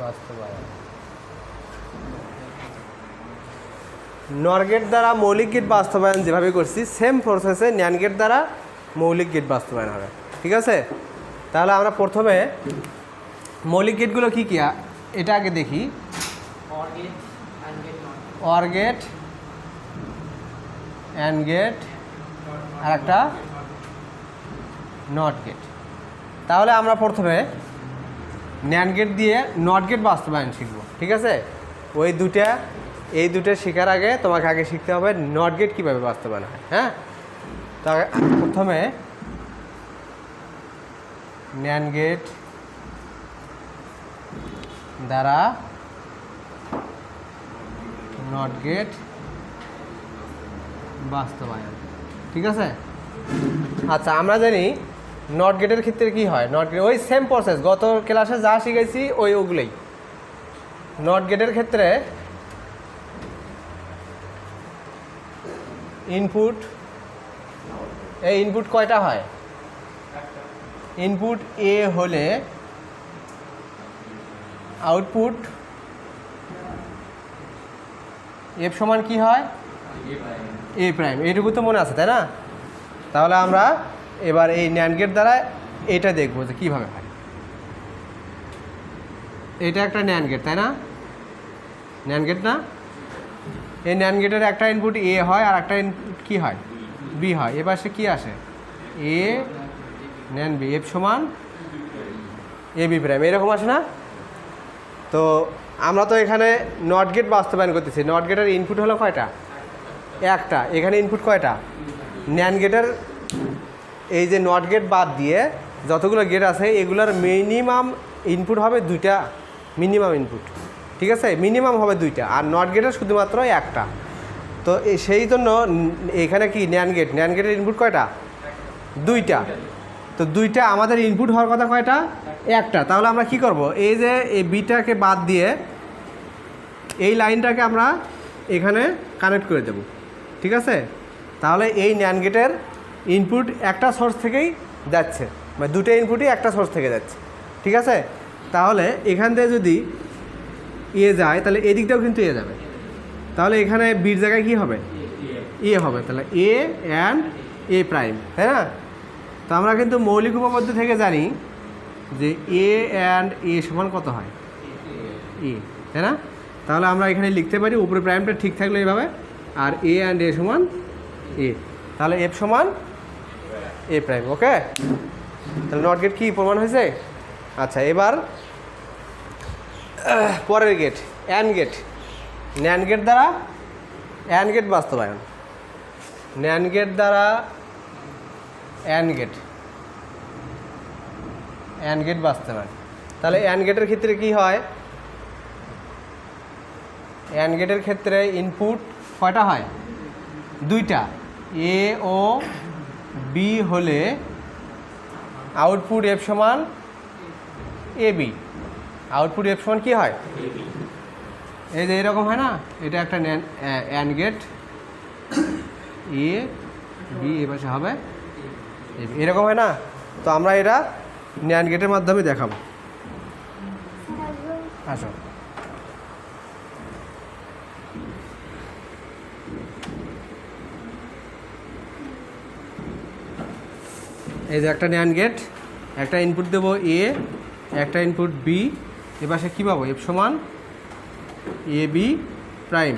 বাস্তবায়ন। নর গেট দ্বারা মৌলিক গেট বাস্তবায়ন যেভাবে করছি সেম প্রসেসে ন্যান্ড গেট দ্বারা মৌলিক গেট বাস্তবায়ন হবে। ঠিক আছে, তাহলে আমরা প্রথমে মৌলিক গেটগুলো কী কী এটা আগে দেখি। অর গেট, অ্যান্ড গেট, আর একটা নট গেট। তাহলে আমরা প্রথমে ন্যান্ড গেট দিয়ে নট গেট বাস্তবায়ন শিখব। ঠিক আছে, এই দুটো শেখার আগে তোমাকে আগে শিখতে হবে নট গেট কীভাবে বাস্তবায়ন হয়। হ্যাঁ, তো প্রথমে ন্যান্ড গেট দ্বারা নট গেট বাস্তবায়ন। ঠিক আছে, আচ্ছা আমরা জানি নট গেটের ক্ষেত্রে কি হয়। নট গেট ওই সেম প্রসেস, গত ক্লাসে যা শিখেছি ওগুলোই। নট গেটের ক্ষেত্রে ইনপুট, এই ইনপুট কয়টা হয়? ইনপুট এ হলে আউটপুট এফ সমান কি হয়? এ প্রাইম। এইটুকু তো মনে আছে, তাই না? তাহলে আমরা এবার এই ন্যান্ড গেট দ্বারা এটা দেখবো যে কীভাবে হয়। এটা একটা ন্যান্ড গেট, তাই না? ন্যান্ড গেট না? এই ন্যান্ড গেটের একটা ইনপুট এ হয় আর একটা ইনপুট কী হয়? বি হয়। এবার সে কী আসে? এ ন্যান্ড বি এফ সমান এ বি প্রাইম, এরকম আসে না? তো আমরা তো এখানে নট গেট বাস্তবায়ন করতেছি। নট গেটের ইনপুট হলো কয়টা? একটা। এখানে ইনপুট কয়টা? ন্যান্ড গেটের এই যে নট গেট বাদ দিয়ে যতগুলো গেট আছে এগুলোর মিনিমাম ইনপুট হবে দুইটা, মিনিমাম ইনপুট। ঠিক আছে, মিনিমাম হবে দুইটা, আর নট গেটের শুধুমাত্র একটা। তো সেই জন্য এখানে কি ন্যান্ড গেটের ইনপুট কয়টা? দুইটা। তো দুইটা আমাদের ইনপুট হওয়ার কথা কয়টা? একটা। তাহলে আমরা কি করব? এই যে এই বিটাকে বাদ দিয়ে এই লাইনটাকে আমরা এখানে কানেক্ট করে দেব। ঠিক আছে, তাহলে এই ন্যান্ড গেটের ইনপুট একটা সোর্স থেকেই যাচ্ছে, মানে দুটো ইনপুটই একটা সোর্স থেকে যাচ্ছে। ঠিক আছে, তাহলে এখান থেকে যদি এ যায় তাহলে এদিকটাও কিন্তু এ যাবে। তাহলে এখানে বির জায়গায় কী হবে? এ হবে। তাহলে এ অ্যান্ড এ প্রাইম, তাই না? তো আমরা কিন্তু মৌলিক উপপাদ্য থেকে জানি যে এ অ্যান্ড এ সমান কত হয়? এ, তাই না? তাহলে আমরা এখানে লিখতে পারি উপরে প্রাইমটা ঠিক থাকলে এইভাবে, আর এ অ্যান্ড এ সমান এ। তাহলে এফ সমান এ প্রাইম। ওকে, তাহলে নট গেট কি প্রমাণ হয়েছে? আচ্ছা, এবার পরের gate AND gate. NAND gate দ্বারা অ্যান্ড গেট বাস্তবায়ন। ন্যান্ড গেট দ্বারা অ্যান্ড গেট বাস্তবায়ন। তাহলে অ্যান্ড গেটের ক্ষেত্রে কি হয়? অ্যান্ড গেটের ক্ষেত্রে ইনপুট কয়টা হয়? দুইটা। এ ও বি হলে আউটপুট এফ সমান এ বি। আউটপুট এফ সমান কী হয়? এই যে এরকম হয় না? এটা একটা and get, A B A পাশে হবে এরকম হয় না? তো আমরা এটা ন্যান্ড গেটের মাধ্যমে দেখাবো। আসো, এই যে একটা ন্যান্ড গেট, একটা ইনপুট দেবো এ, একটা ইনপুট বি। এবার সে কী পাবো? এফ সমান এ বি প্রাইম,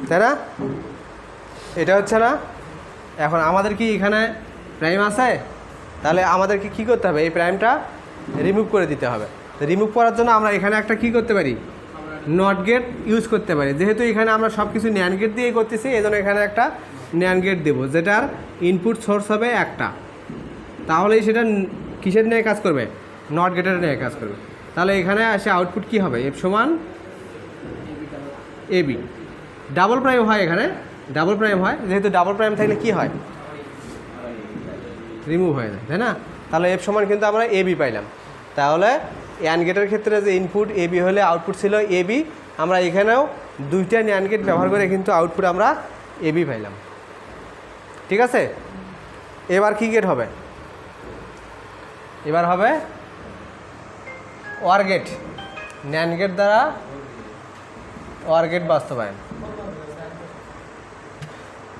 তাই না? এটা হচ্ছে না? এখন আমাদের কি এখানে প্রাইম আছে? তাহলে আমাদেরকে কী করতে হবে? এই প্রাইমটা রিমুভ করে দিতে হবে। রিমুভ করার জন্য আমরা এখানে একটা কী করতে পারি? নট গেট ইউজ করতে পারি। যেহেতু এখানে আমরা সব কিছু ন্যান্ড গেট দিয়েই করতেছি, এই জন্য এখানে একটা ন্যান্ড গেট দেবো যেটার ইনপুট সোর্স হবে একটা। তাহলেই সেটা কিসের নিয়ে কাজ করবে? নট গেটের নিয়ে কাজ করবে। তাহলে এখানে আসে আউটপুট কী হবে? এফ সমান এ বি। ডাবল প্রাইম হয়, এখানে ডাবল প্রাইম হয়। যেহেতু ডাবল প্রাইম থাকলে কি হয়? রিমুভ হয়ে যায়, তাই না? তাহলে এফ সমান কিন্তু আমরা এ বি পাইলাম। তাহলে অ্যান্ড গেটের ক্ষেত্রে যে ইনপুট এ বি হলে আউটপুট ছিল এ বি, আমরা এখানেও দুইটা ন্যান্ড গেট ব্যবহার করে কিন্তু আউটপুট আমরা এ বি পাইলাম। ঠিক আছে, এবার কি গেট হবে? এবার হবে ওয়ার গেট। ন্যান্ড গেট দ্বারা OR গেট বাস্তবায়ন।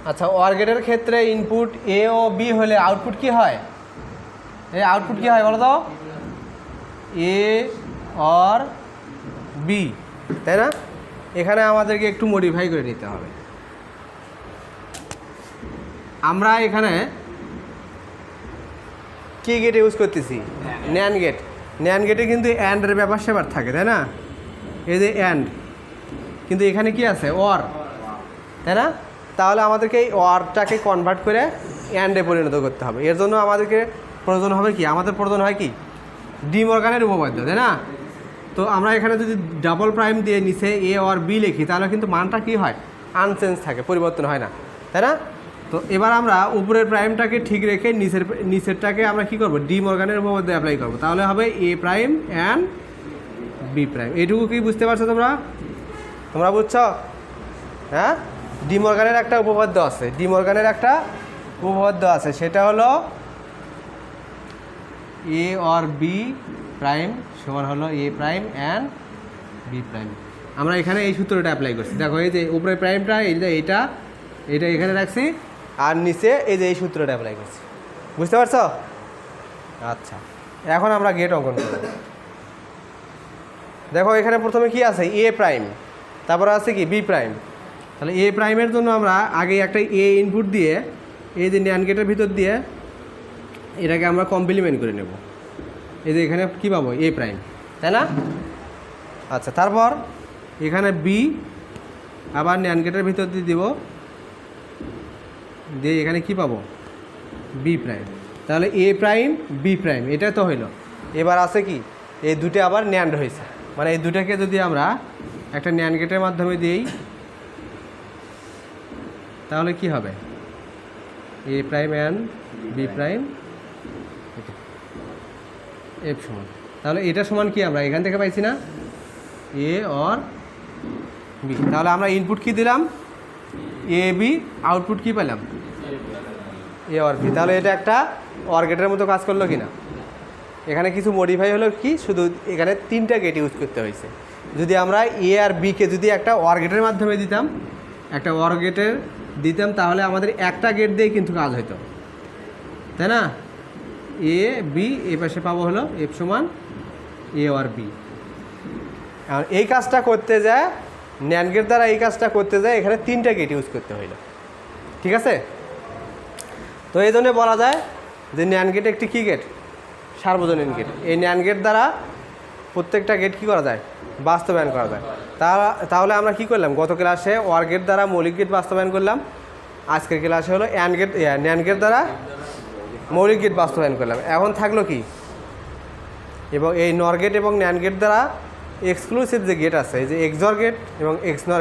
আচ্ছা, OR গেটের ক্ষেত্রে ইনপুট এ ও বি হলে আউটপুট কি হয়? এই আউটপুট কি হয় বলো তো? এ অর বি, তাই না? এখানে আমাদেরকে একটু মডিফাই করে নিতে হবে। আমরা এখানে কি গেট ইউজ করতেছি? NAND gate. ন্যান্ড গেটে কিন্তু অ্যান্ডের ব্যাপার স্যাপার থাকে, তাই না? এই যে অ্যান্ড, কিন্তু এখানে কি আছে? অর, তাই না? তাহলে আমাদেরকে এই অরটাকে কনভার্ট করে অ্যান্ডে পরিণত করতে হবে। এর জন্য আমাদেরকে প্রয়োজন হবে কি? আমাদের প্রয়োজন হয় কি? ডি মর্গানের উপপাদ্য, তাই না? তো আমরা এখানে যদি ডাবল প্রাইম দিয়ে নিচে এ অর বি লিখি তাহলে কিন্তু মানটা কি হয়? আনচেঞ্জ থাকে, পরিবর্তন হয় না, তাই না? তো এবার আমরা উপরের প্রাইমটাকে ঠিক রেখে নিচেরটাকে আমরা কি করব? ডি মর্গানের উপপাদ্য অ্যাপ্লাই করব। তাহলে হবে A prime and B prime. এইটুকু কি বুঝতে পারছো তোমরা? তোমরা বুঝছো? হ্যাঁ, ডি মর্গানের একটা উপপাদ্য আছে, ডি মর্গানের একটা উপপাদ্য আছে, সেটা হলো এ অর বি প্রাইম সমান হলো এ প্রাইম অ্যান্ড বি প্রাইম। আমরা এখানে এই সূত্রটা অ্যাপ্লাই করছি। দেখো, এই যে উপরে প্রাইমটা এইটা এখানে রাখছি, আর নিচে এই যে এই সূত্রটা অ্যাপ্লাই করছি। বুঝতে পারছো? আচ্ছা, এখন আমরা গেট অঙ্কন করব। দেখো, এখানে প্রথমে কি আছে? এ প্রাইম, তারপরে আছে কি? B prime. তাহলে এ প্রাইমের জন্য আমরা আগে একটা এ ইনপুট দিয়ে এই যে ন্যান্ড গেটের ভিতর দিয়ে এটাকে আমরা কমপ্লিমেন্ট করে নেব। এই যে এখানে কী পাবো? এ প্রাইম, তাই না? আচ্ছা, তারপর এখানে বি আবার ন্যান্ড গেটের ভিতর দিয়ে দিব, দিয়ে এখানে কি পাবো? B prime. তাহলে এ প্রাইম বি প্রাইম এটা তো হইল। এবার আছে কি? এই দুটো আবার ন্যান্ড হয়েছে, মানে এই দুটাকে যদি আমরা একটা ন্যান্ড গেটের মাধ্যমে দিই তাহলে কি হবে? A prime and B prime F সমান। তাহলে এটা সমান কি? আমরা এখান থেকে পাইছি না? A or B. তাহলে আমরা ইনপুট কি দিলাম? এ বি, আউটপুট কি পেলাম? A or B. তাহলে এটা একটা OR গেটের মতো কাজ করলো কি না? এখানে কিছু মডিফাই হলো কি? শুধু এখানে 3টা গেট ইউজ করতে হয়েছে। যদি আমরা এ আর বিকে যদি একটা OR গেটের মাধ্যমে দিতাম, একটা OR গেটের দিতাম, তাহলে আমাদের একটা গেট দিয়ে কিন্তু কাজ হতো, তাই না? এ বি, এই পাশে পাবো হলো এফ সমান এ অর বি। আর এই কাজটা করতে যায় ন্যান্ড গেট দ্বারা, এই কাজটা করতে যায় এখানে 3টা গেট ইউজ করতে হইল। ঠিক আছে? তো এই জন্য বলা যায় যে ন্যান্ড গেট একটি কী গেট? সার্বজনীন গেট। এই ন্যান্ড গেট দ্বারা প্রত্যেকটা গেট কী করা যায়? বাস্তবায়ন করা যায়। তাহলে আমরা কি করলাম? গত ক্লাসে OR গেট দ্বারা মৌলিক গেট বাস্তবায়ন করলাম, আজকের ক্লাসে হলো ন্যান্ড গেট দ্বারা মৌলিক গেট বাস্তবায়ন করলাম। এখন থাকলো কি? এবং এই NOR গেট এবং NAND গেট দ্বারা এক্সক্লুসিভ যে গেট আছে, এই যে XOR গেট এবং XNOR